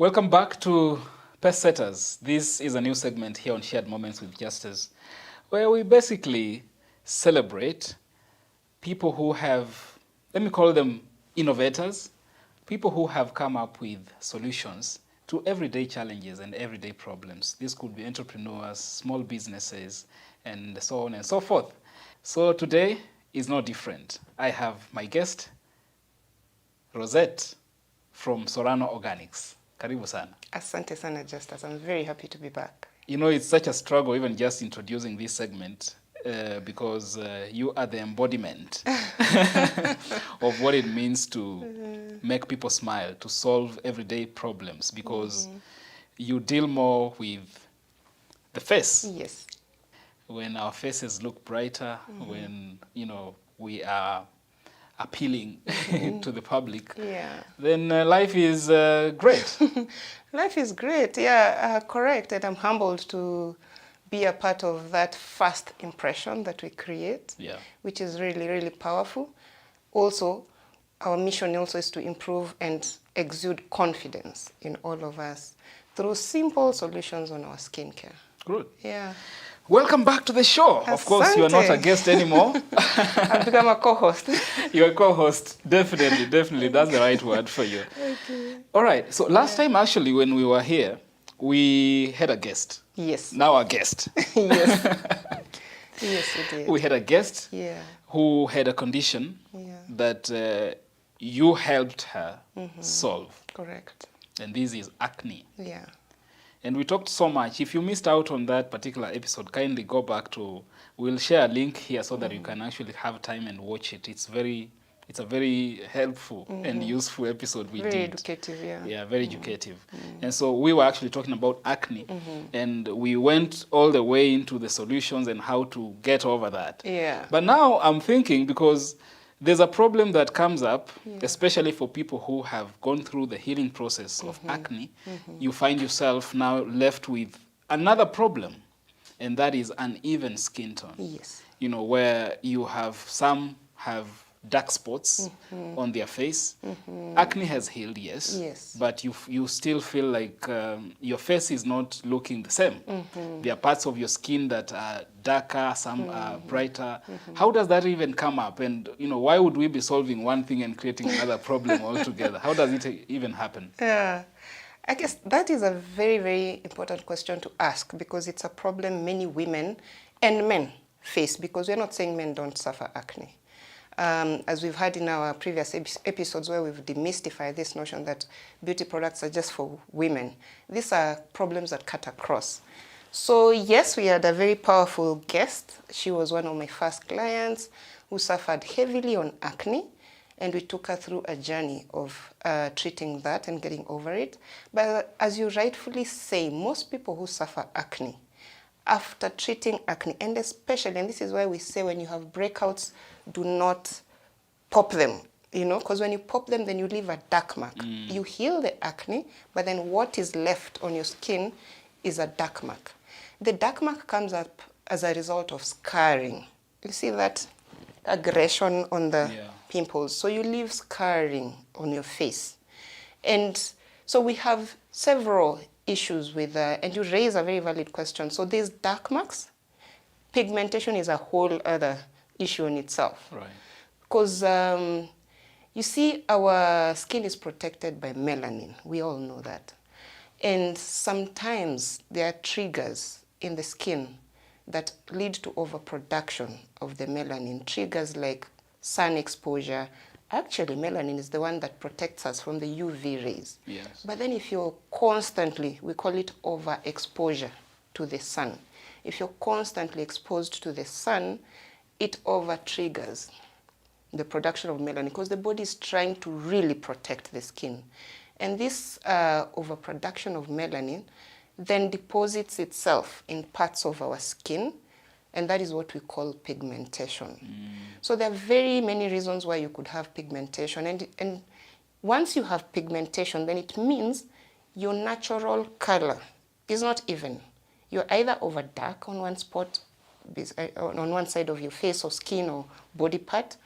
Welcome back to Pest Setters. This is a new segment here on Shared Moments with Justice, where we basically celebrate people who have, let me call them innovators, people who have come up with solutions to everyday challenges and everyday problems. This could be entrepreneurs, small businesses, and so on and so forth. So today is no different. I have my guest, Rosette from Sorano Organics. Karibu sana. Asante sana, Justus. I'm very happy to be back. You know, it's such a struggle even just introducing this segment because you are the embodiment of what it means to make people smile, to solve everyday problems, because you deal more with the face. Yes. When our faces look brighter, when, you know, we are appealing to the public, then life is great. Life is great, yeah, correct. And I'm humbled to be a part of that first impression that we create, which is really, really powerful. Also, our mission also is to improve and exude confidence in all of us through simple solutions on our skincare. Good. Yeah. Welcome back to the show. Asante. Of course, you are not a guest anymore. I've become a co-host. You're a co-host. Definitely, definitely. That's the right word for you. Okay. All right. So last time, actually, when we were here, we had a guest. Yes. Now a guest. Yes. Yes, we did. We had a guest who had a condition that you helped her solve. Correct. And this is acne. Yeah. And we talked so much. If you missed out on that particular episode, kindly go back to, we'll share a link here so that you can actually have time and watch it. It's a very helpful and useful episode we did. Very educative, yeah. Yeah, very educative. And so we were actually talking about acne, and we went all the way into the solutions and how to get over that. Yeah. But now I'm thinking, because there's a problem that comes up, especially for people who have gone through the healing process of acne. You find yourself now left with another problem, and that is uneven skin tone. Yes. You know, where you have some have dark spots on their face. Acne has healed, yes, but you still feel like your face is not looking the same. There are parts of your skin that are darker, some are brighter. How does that even come up? And, you know, why would we be solving one thing and creating another problem altogether? How does it even happen? Yeah, I guess that is a very, very important question to ask, because it's a problem many women and men face, because we're not saying men don't suffer acne. As we've had in our previous episodes where we've demystified this notion that beauty products are just for women, these are problems that cut across. So yes, we had a very powerful guest. She was one of my first clients who suffered heavily on acne, and we took her through a journey of treating that and getting over it. But as you rightfully say, most people who suffer acne, after treating acne, and especially, and this is why we say when you have breakouts, do not pop them, you know, because when you pop them, then you leave a dark mark. You heal the acne, but then what is left on your skin is a dark mark. The dark mark comes up as a result of scarring. You see that aggression on the pimples. So you leave scarring on your face. And so we have several issues with that, and you raise a very valid question. So there's dark marks. Pigmentation is a whole other issue in itself. Right. Because you see, our skin is protected by melanin. We all know that. And sometimes there are triggers in the skin that lead to overproduction of the melanin. Triggers like sun exposure. Actually, melanin is the one that protects us from the UV rays. Yes. But then if you're constantly, we call it overexposure to the sun. If you're constantly exposed to the sun, it over-triggers the production of melanin, because the body is trying to really protect the skin. And this overproduction of melanin then deposits itself in parts of our skin, and that is what we call pigmentation. So there are very many reasons why you could have pigmentation. And once you have pigmentation, then it means your natural color is not even. You're either over dark on one spot, on one side of your face or skin or body part,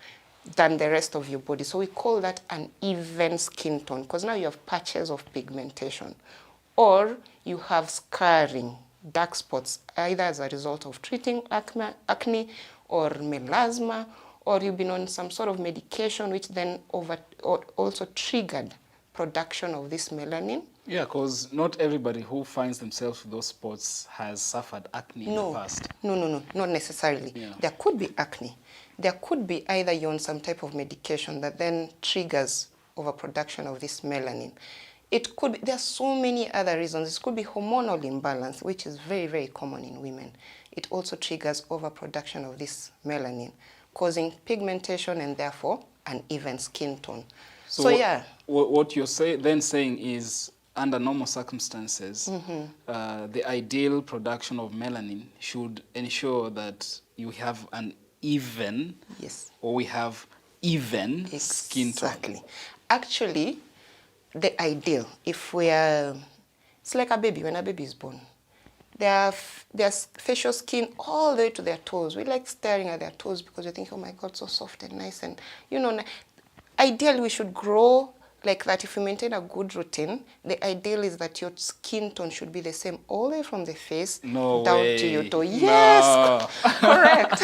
than the rest of your body. So we call that an even skin tone, because now you have patches of pigmentation. Or you have scarring, dark spots, either as a result of treating acne or melasma, or you've been on some sort of medication which then also triggered production of this melanin. Yeah, because not everybody who finds themselves with those spots has suffered acne in the past. No, not necessarily. Yeah. There could be acne. There could be either you're on some type of medication that then triggers overproduction of this melanin. It could be, there are so many other reasons. It could be hormonal imbalance, which is very, very common in women. It also triggers overproduction of this melanin, causing pigmentation and therefore an even skin tone. So yeah. What you're saying is, under normal circumstances, the ideal production of melanin should ensure that you have an even, yes, or we have even skin tone. Exactly. Actually, the ideal, if we are, it's like a baby, when a baby is born. Their facial skin all the way to their toes. We like staring at their toes because we think, oh my God, so soft and nice. And, you know, ideally we should grow like that. If you maintain a good routine, the ideal is that your skin tone should be the same all the way from the face down to your toe. Yes, correct.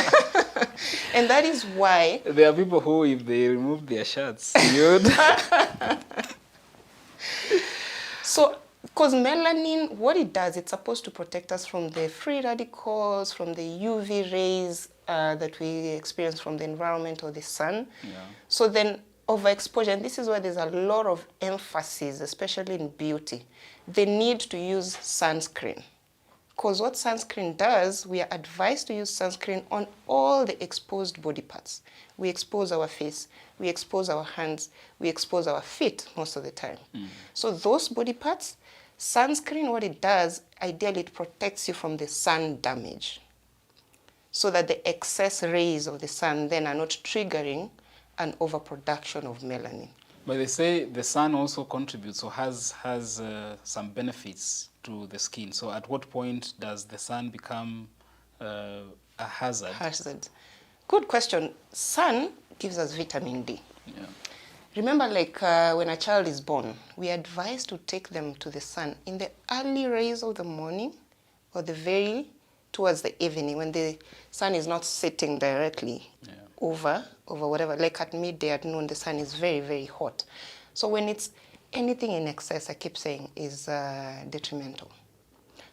And that is why there are people who, if they remove their shirts, you'd... So, because melanin, what it does, it's supposed to protect us from the free radicals, from the UV rays that we experience from the environment or the sun. Yeah. So then overexposure, and this is where there's a lot of emphasis, especially in beauty, the need to use sunscreen. Because what sunscreen does, we are advised to use sunscreen on all the exposed body parts. We expose our face, we expose our hands, we expose our feet most of the time. So those body parts, sunscreen, what it does, ideally it protects you from the sun damage, so that the excess rays of the sun then are not triggering an overproduction of melanin. But they say the sun also contributes or has some benefits to the skin. So at what point does the sun become a hazard? Hazard. Good question. Sun gives us vitamin D. Yeah. Remember, like when a child is born, we are advised to take them to the sun in the early rays of the morning or towards the evening when the sun is not setting directly over whatever. Like at midday, at noon, the sun is very, very hot. So when it's anything in excess, I keep saying, is detrimental.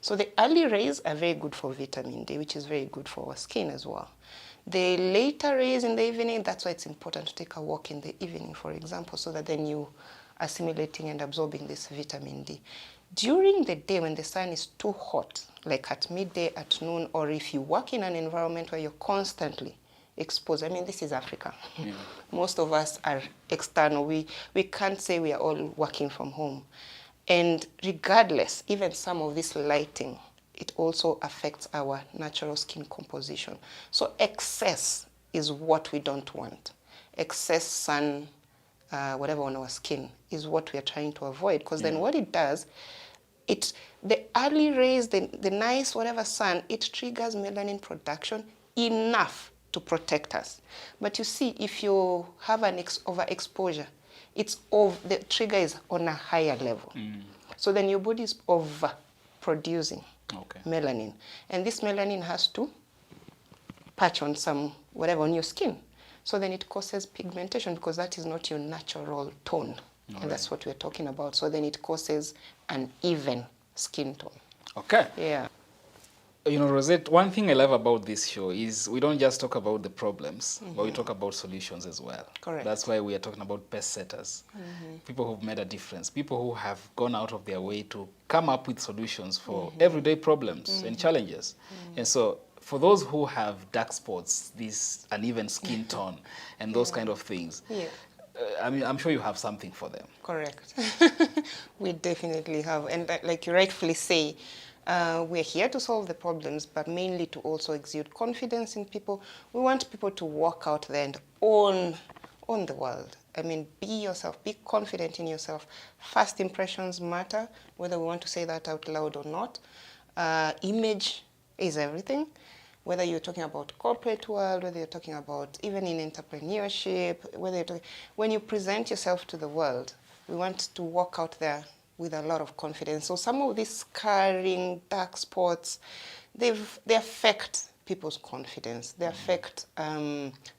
So the early rays are very good for vitamin D, which is very good for our skin as well. The later rays in the evening, that's why it's important to take a walk in the evening, for example, so that then you are assimilating and absorbing this vitamin D. During the day when the sun is too hot, like at midday, at noon, or if you work in an environment where you're constantly exposed, I mean, this is Africa. Yeah. Most of us are external. We can't say we are all working from home. And regardless, even some of this lighting, it also affects our natural skin composition. So excess is what we don't want. Excess sun, whatever on our skin, is what we are trying to avoid. Because then what it does, the early rays, the nice whatever sun, it triggers melanin production enough to protect us. But you see, if you have an overexposure, the trigger is on a higher level. So then your body is overproducing melanin. And this melanin has to patch on whatever on your skin. So then it causes pigmentation because that is not your natural tone. And that's what we're talking about. So then it causes an even skin tone. Okay. Yeah. You know, Rosette, one thing I love about this show is we don't just talk about the problems, but we talk about solutions as well. Correct. That's why we are talking about best setters, people who've made a difference, people who have gone out of their way to come up with solutions for everyday problems and challenges. And so for those who have dark spots, this uneven skin tone, and those kind of things, I mean, I'm sure you have something for them. Correct. We definitely have. And like you rightfully say, we're here to solve the problems, but mainly to also exude confidence in people. We want people to walk out there and own the world. I mean, be yourself, be confident in yourself. First impressions matter, whether we want to say that out loud or not. Image is everything. whether you're talking about corporate world, whether you're talking about even in entrepreneurship, whether you're talking, when you present yourself to the world, we want to walk out there with a lot of confidence. So some of these scarring, dark spots, they affect people's confidence. They affect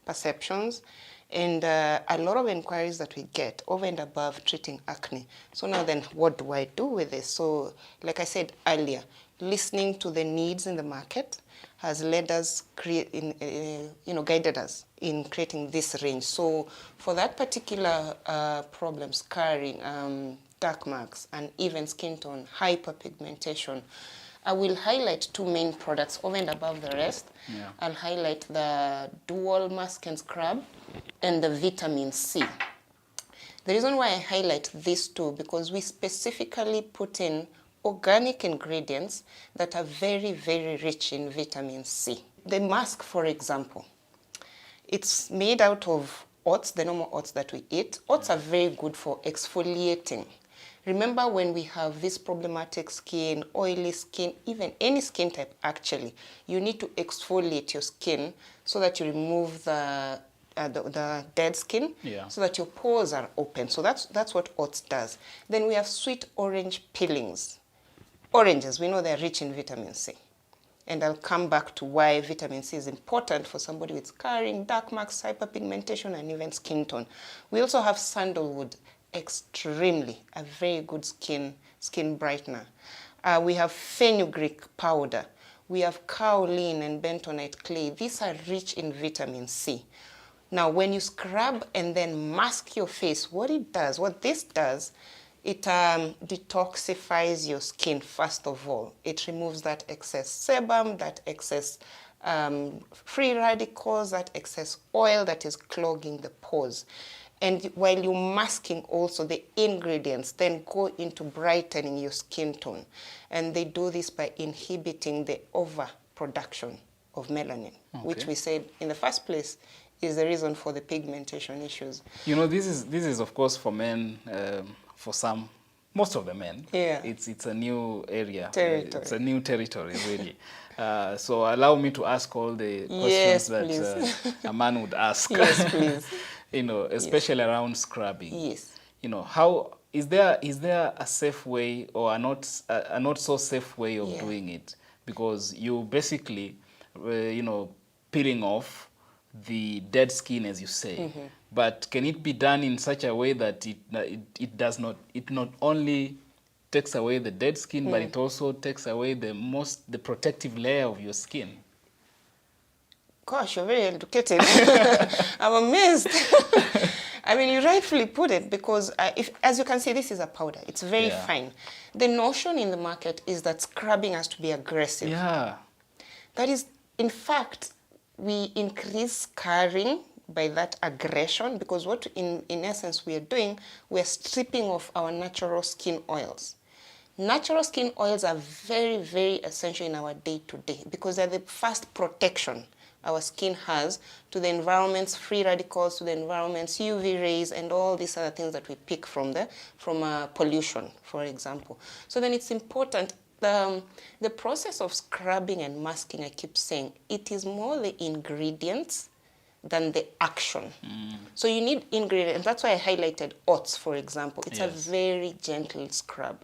perceptions. And a lot of inquiries that we get over and above treating acne. So now then, what do I do with this? So like I said earlier, listening to the needs in the market has led us, guided us in creating this range. So for that particular problem, scarring, dark marks, and even skin tone, hyperpigmentation, I will highlight two main products over and above the rest. Yeah. I'll highlight the dual mask and scrub and the vitamin C. The reason why I highlight these two, because we specifically put in organic ingredients that are very, very rich in vitamin C. The mask, for example, it's made out of oats, the normal oats that we eat. Oats are very good for exfoliating. Remember when we have this problematic skin, oily skin, even any skin type actually, you need to exfoliate your skin so that you remove the dead skin, so that your pores are open. So that's what oats does. Then we have sweet orange peelings. Oranges, we know they're rich in vitamin C. And I'll come back to why vitamin C is important for somebody with scarring, dark marks, hyperpigmentation, and even skin tone. We also have sandalwood, extremely a very good skin brightener. We have fenugreek powder. We have kaolin and bentonite clay. These are rich in vitamin C. Now, when you scrub and then mask your face, what this does, it detoxifies your skin first of all. It removes that excess sebum, that excess free radicals, that excess oil that is clogging the pores. And while you're masking also, the ingredients then go into brightening your skin tone. And they do this by inhibiting the overproduction of melanin, which we said in the first place is the reason for the pigmentation issues. You know, this is of course for men, for most of the men. Yeah. It's a new area. Territory. It's a new territory, really. So allow me to ask all the questions that a man would ask. Yes, please. You know, especially around scrubbing. Yes. You know, how is there a safe way or a not so safe way of doing it? Because you basically, peeling off the dead skin, as you say. But can it be done in such a way that it not only takes away the dead skin, but it also takes away the protective layer of your skin? Gosh, you're very educated. I'm amazed. I mean, you rightfully put it, because as you can see, this is a powder. It's very fine. The notion in the market is that scrubbing has to be aggressive. Yeah. That is, in fact, we increase scarring by that aggression, because what in essence we are doing, we are stripping off our natural skin oils. Natural skin oils are very, very essential in our day-to-day because they're the first protection our skin has to the environment's free radicals, to the environment's UV rays, and all these other things that we pick from pollution, for example. So then it's important. The process of scrubbing and masking, I keep saying, it is more the ingredients than the action. So you need ingredients. That's why I highlighted oats, for example. It's a very gentle scrub.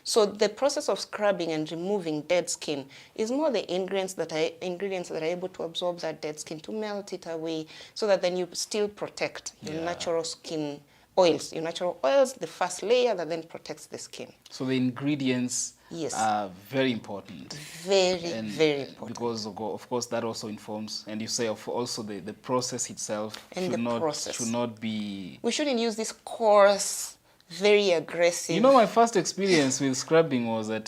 So the process of scrubbing and removing dead skin is more the ingredients that are able to absorb that dead skin, to melt it away, so that then you still protect your natural skin oils. Your natural oils, the first layer that then protects the skin. So the ingredients are very important. Very, very important. Because, of course, that also informs, and you say also the process itself and should not be... We shouldn't use this coarse, very aggressive... You know, my first experience with scrubbing was at,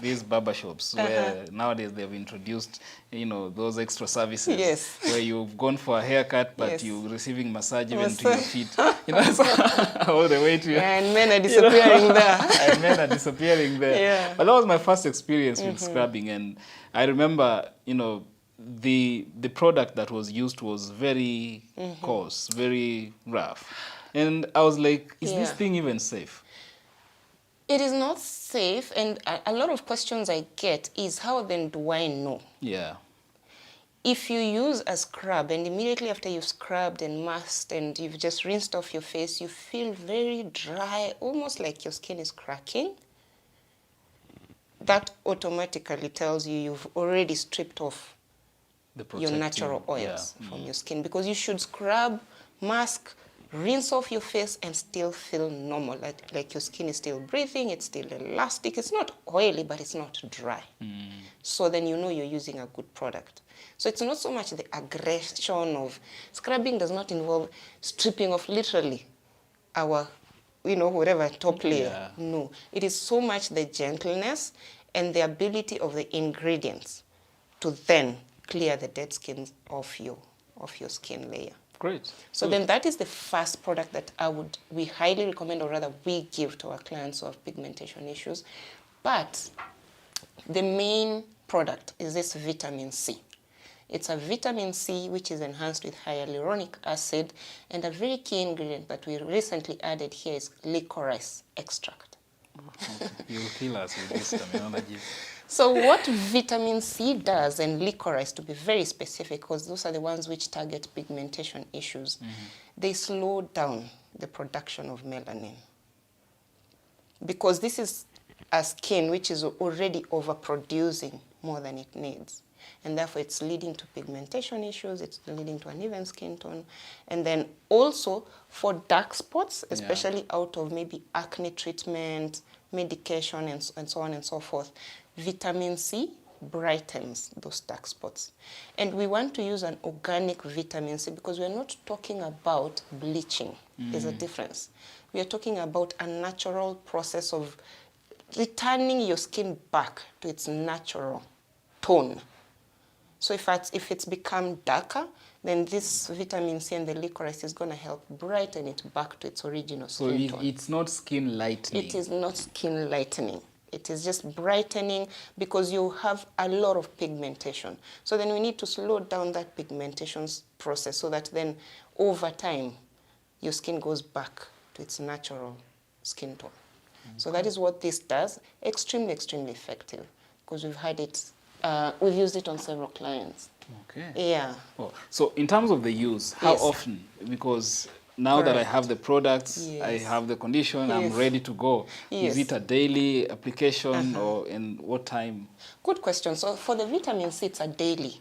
these barbershops where nowadays they've introduced, those extra services where you've gone for a haircut, but you're receiving massage even to your feet, all the way to your... And men are disappearing there. And men are disappearing there. Yeah. But that was my first experience with scrubbing, and I remember, the product that was used was very coarse, very rough. And I was like, is this thing even safe? It is not safe, and a lot of questions I get is, how then do I know? Yeah. If you use a scrub and immediately after you've scrubbed and masked and you've just rinsed off your face, you feel very dry, almost like your skin is cracking, that automatically tells you you've already stripped off your natural oils from your skin, because you should scrub, mask, rinse off your face and still feel normal, like your skin is still breathing, it's still elastic, it's not oily but it's not dry. So then you know you're using a good product. So it's not so much the aggression of scrubbing. Does not involve stripping off literally our, whatever top layer. Yeah. No, it is so much the gentleness and the ability of the ingredients to then clear the dead skin of your skin layer. Great. So then that is the first product that we highly recommend, or rather we give to our clients who have pigmentation issues. But the main product is this vitamin C. It's a vitamin C which is enhanced with hyaluronic acid, and a very key ingredient that we recently added here is licorice extract. Okay. You'll kill us with this terminology. So what vitamin C does, and licorice to be very specific, because those are the ones which target pigmentation issues, they slow down the production of melanin. Because this is a skin which is already overproducing more than it needs. And therefore it's leading to pigmentation issues, it's leading to uneven skin tone. And then also for dark spots, especially out of maybe acne treatment, medication, and so on and so forth, vitamin C brightens those dark spots. And we want to use an organic vitamin C because we're not talking about bleaching. There's a difference. We are talking about a natural process of returning your skin back to its natural tone. So if it's become darker, then this vitamin C and the licorice is going to help brighten it back to its original skin tone. So it's not skin lightening? It is not skin lightening. It is just brightening because you have a lot of pigmentation. So then we need to slow down that pigmentation process so that then over time your skin goes back to its natural skin tone. Okay. So that is what this does. Extremely, extremely effective because we've had it. We've used it on several clients. Okay. Yeah. Oh, so in terms of the use, how often? Because now that I have the products, I have the condition, I'm ready to go. Is it a daily application or in what time? Good question. So for the vitamin C, it's a daily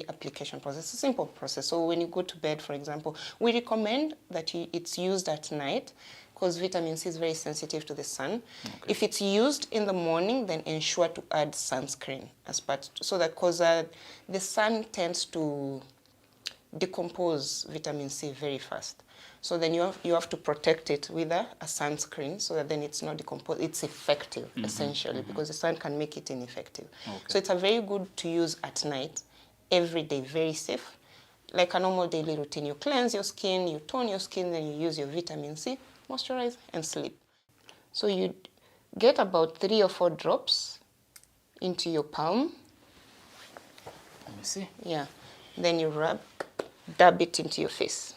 application process. It's a simple process. So when you go to bed, for example, we recommend that it's used at night because vitamin C is very sensitive to the sun. Okay. If it's used in the morning, then ensure to add sunscreen as part, so that because the sun tends to decompose vitamin C very fast. So then you have to protect it with a sunscreen so that then it's not decomposed. It's effective, essentially, because the sun can make it ineffective. Okay. So it's a very good to use at night, every day, very safe. Like a normal daily routine, you cleanse your skin, you tone your skin, then you use your vitamin C, moisturize, and sleep. So you get about 3 or 4 drops into your palm. Let me see. Yeah. Then you dab it into your face.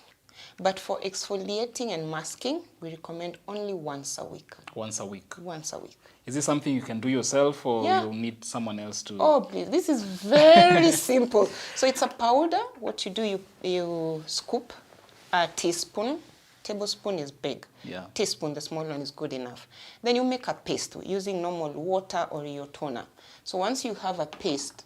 But for exfoliating and masking, we recommend only once a week. Once a week? Once a week. Is this something you can do yourself or you'll need someone else to? Oh, please. This is very simple. So it's a powder. What you do, you scoop a teaspoon. Tablespoon is big. Yeah. Teaspoon, the small one, is good enough. Then you make a paste using normal water or your toner. So once you have a paste,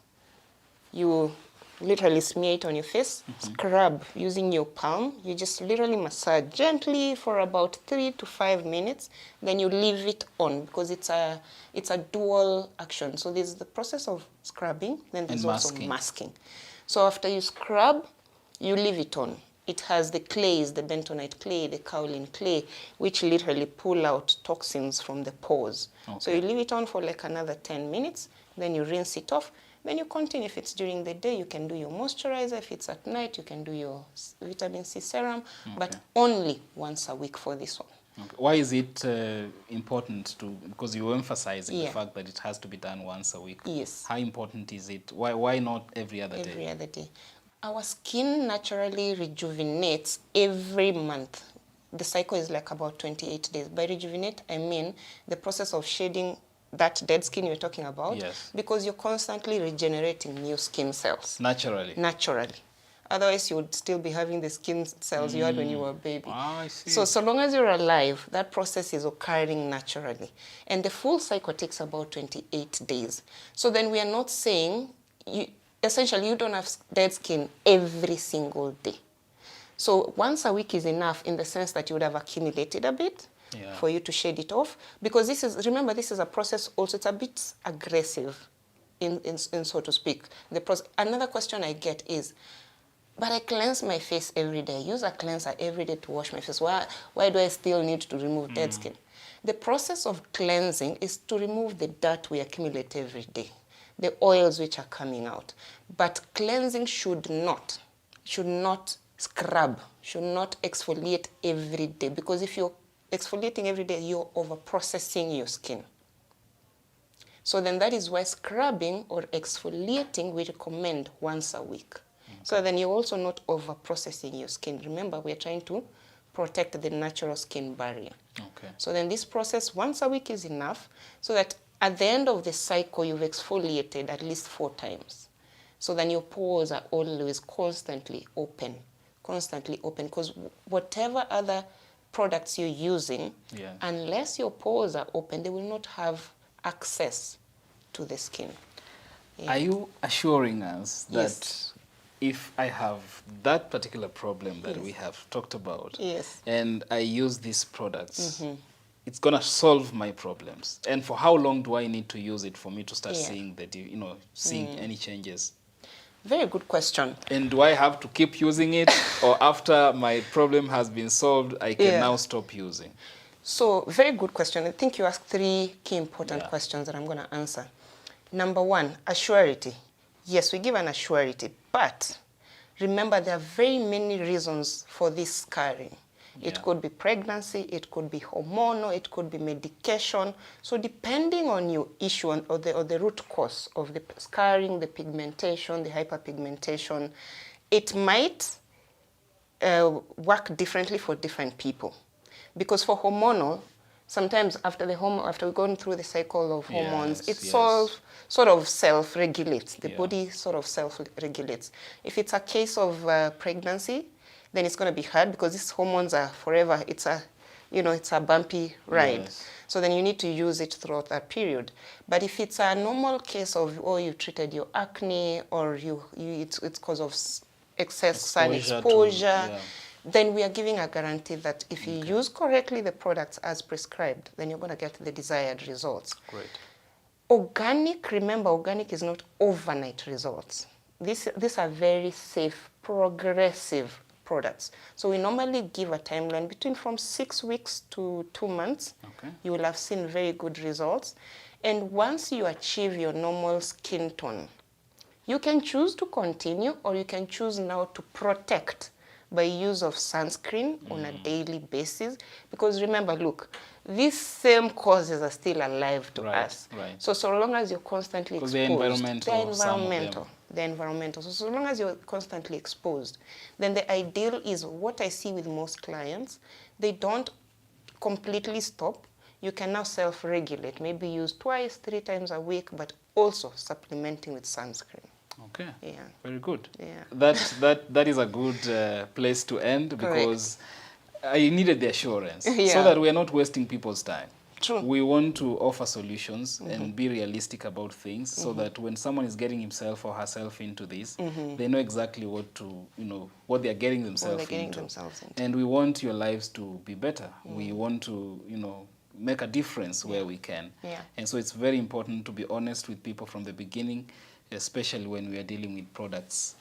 you literally smear it on your face, scrub using your palm. You just literally massage gently for about 3 to 5 minutes. Then you leave it on because it's a dual action. So there's the process of scrubbing, then there's also masking. So after you scrub, you leave it on. It has the clays, the bentonite clay, the kaolin clay, which literally pull out toxins from the pores. Okay. So you leave it on for like another 10 minutes, then you rinse it off. Then you continue. If it's during the day, you can do your moisturizer. If it's at night, you can do your vitamin C serum, but only once a week for this one. Okay. Why is it important to, because you're emphasizing the fact that it has to be done once a week. Yes. How important is it? Why not every other day? Every other day. Our skin naturally rejuvenates every month. The cycle is like about 28 days. By rejuvenate, I mean the process of shedding that dead skin you're talking about. Yes. Because you're constantly regenerating new skin cells. Naturally. Naturally. Otherwise, you would still be having the skin cells you had when you were a baby. Ah, I see. So long as you're alive, that process is occurring naturally. And the full cycle takes about 28 days. So then we are not saying, essentially, you don't have dead skin every single day. So once a week is enough in the sense that you would have accumulated a bit for you to shed it off. Because this is, remember, this is a process also, it's a bit aggressive, in so to speak. Another question I get is, but I cleanse my face every day. I use a cleanser every day to wash my face. Why do I still need to remove dead skin? The process of cleansing is to remove the dirt we accumulate every day, the oils which are coming out. But cleansing should not scrub, should not exfoliate every day. Because if you're exfoliating every day, you're over-processing your skin. So then that is why scrubbing or exfoliating we recommend once a week. Okay. So then you're also not over-processing your skin. Remember, we're trying to protect the natural skin barrier. Okay. So then this process once a week is enough so that at the end of the cycle, you've exfoliated at least 4 times. So then your pores are always constantly open, because whatever other products you're using, unless your pores are open, they will not have access to the skin. Yeah. Are you assuring us that if I have that particular problem that we have talked about, and I use these products, it's gonna solve my problems? And for how long do I need to use it for me to start seeing seeing any changes? Very good question. And do I have to keep using it, or after my problem has been solved, I can now stop using? So, very good question. I think you asked 3 key important questions that I'm going to answer. Number 1, assurity. Yes, we give an assurity, but remember there are very many reasons for this scarring. It could be pregnancy, it could be hormonal, it could be medication. So depending on your issue or the root cause of the scarring, the pigmentation, the hyperpigmentation, it might work differently for different people. Because for hormonal, sometimes after we're going through the cycle of hormones, it sort of self-regulates. The body sort of self-regulates. If it's a case of pregnancy, then it's going to be hard because these hormones are forever. It's a bumpy ride. Yes. So then you need to use it throughout that period. But if it's a normal case of, you treated your acne or it's because of excess sun exposure, then we are giving a guarantee that if you use correctly the products as prescribed, then you're going to get the desired results. Great. Organic, remember, organic is not overnight results. These are very safe, progressive products. So we normally give a timeline from 6 weeks to 2 months. Okay. You will have seen very good results. And once you achieve your normal skin tone, you can choose to continue or you can choose now to protect by use of sunscreen on a daily basis. Because remember, look, these same causes are still alive to us. Right. So long as you're constantly exposed, they're environmental. So long as you're constantly exposed, then the ideal is what I see with most clients, they don't completely stop. You can now self-regulate, maybe use 2-3 times a week, but also supplementing with sunscreen. Okay. Yeah. Very good. Yeah. That is a good place to end because I needed the assurance so that we are not wasting people's time. True. We want to offer solutions and be realistic about things so that when someone is getting himself or herself into this, they know exactly what they are getting themselves into. And we want your lives to be better. We want to, make a difference where we can. Yeah. And so it's very important to be honest with people from the beginning, especially when we are dealing with products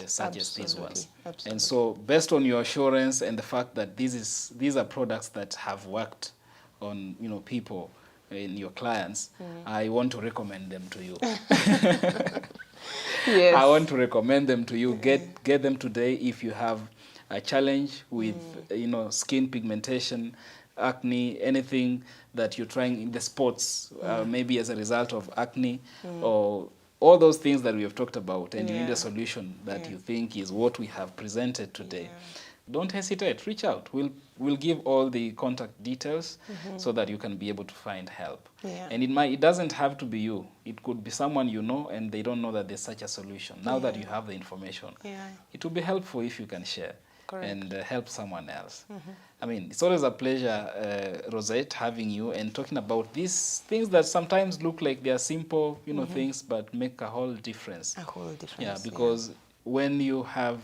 such as these ones. Absolutely. And so based on your assurance and the fact that these are products that have worked on people in your clients, I want to recommend them to you. Yes. I want to recommend them to you. Get them today if you have a challenge with skin pigmentation, acne, anything that you're trying in the sports, maybe as a result of acne or all those things that we have talked about, and you need a solution that you think is what we have presented today. don't hesitate. Reach out. We'll give all the contact details so that you can be able to find help. Yeah. And it doesn't have to be you. It could be someone you know and they don't know that there's such a solution. Now that you have the information, it will be helpful if you can share. Correct. And help someone else. I mean, it's always a pleasure, Rosette, having you and talking about these things that sometimes look like they are simple, things, but make a whole difference. A whole difference. Yeah, because when you have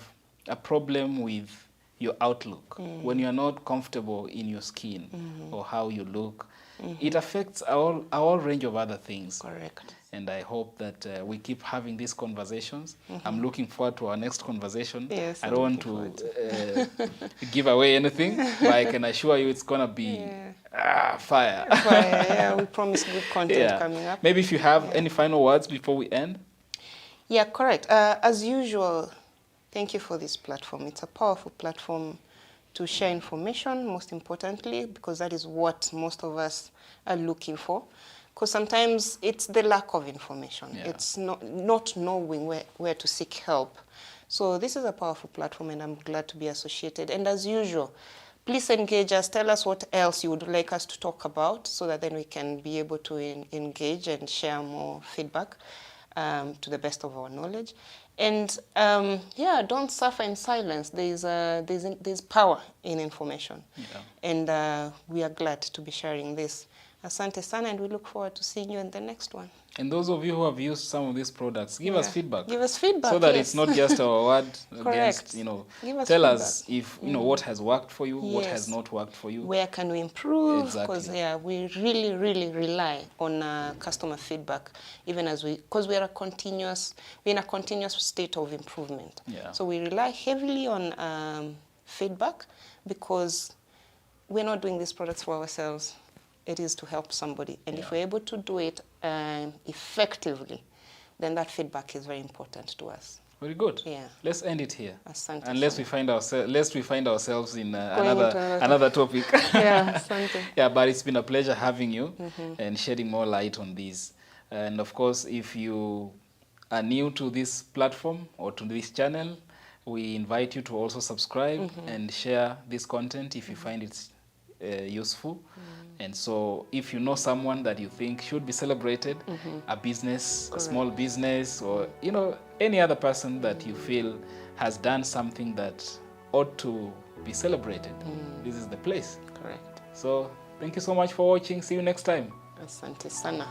a problem with your outlook, when you are not comfortable in your skin or how you look, it affects our whole range of other things. Correct. And I hope that we keep having these conversations. I'm looking forward to our next conversation. Yes, I don't want to give away anything, but I can assure you it's going to be fire. Yeah, we promise good content coming up. Maybe if you have any final words before we end. Yeah, correct. As usual, thank you for this platform. It's a powerful platform to share information, most importantly, because that is what most of us are looking for. Because sometimes it's the lack of information. Yeah. It's not knowing where to seek help. So this is a powerful platform, and I'm glad to be associated. And as usual, please engage us. Tell us what else you would like us to talk about so that then we can be able to engage and share more feedback to the best of our knowledge. And yeah, don't suffer in silence. There's power in information. Yeah. And we are glad to be sharing this. Asante sana, and we look forward to seeing you in the next one. And those of you who have used some of these products, give us feedback. Give us feedback, so that it's not just our word against, tell us if, what has worked for you, what has not worked for you. Where can we improve? Exactly. Because we really, really rely on customer feedback, even as because we're in a continuous state of improvement. Yeah. So we rely heavily on feedback because we're not doing these products for ourselves. It is to help somebody. And if we're able to do it effectively, then that feedback is very important to us. Very good. Yeah. Let's end it here. Asante Unless we find ourselves in another topic. Yeah, asante. Yeah, but it's been a pleasure having you and shedding more light on this. And of course, if you are new to this platform or to this channel, we invite you to also subscribe and share this content if you find it useful. And so if you know someone that you think should be celebrated, a business, a small business, or any other person that you feel has done something that ought to be celebrated, this is the place. Correct. So thank you so much for watching. See you next time. Asante sana.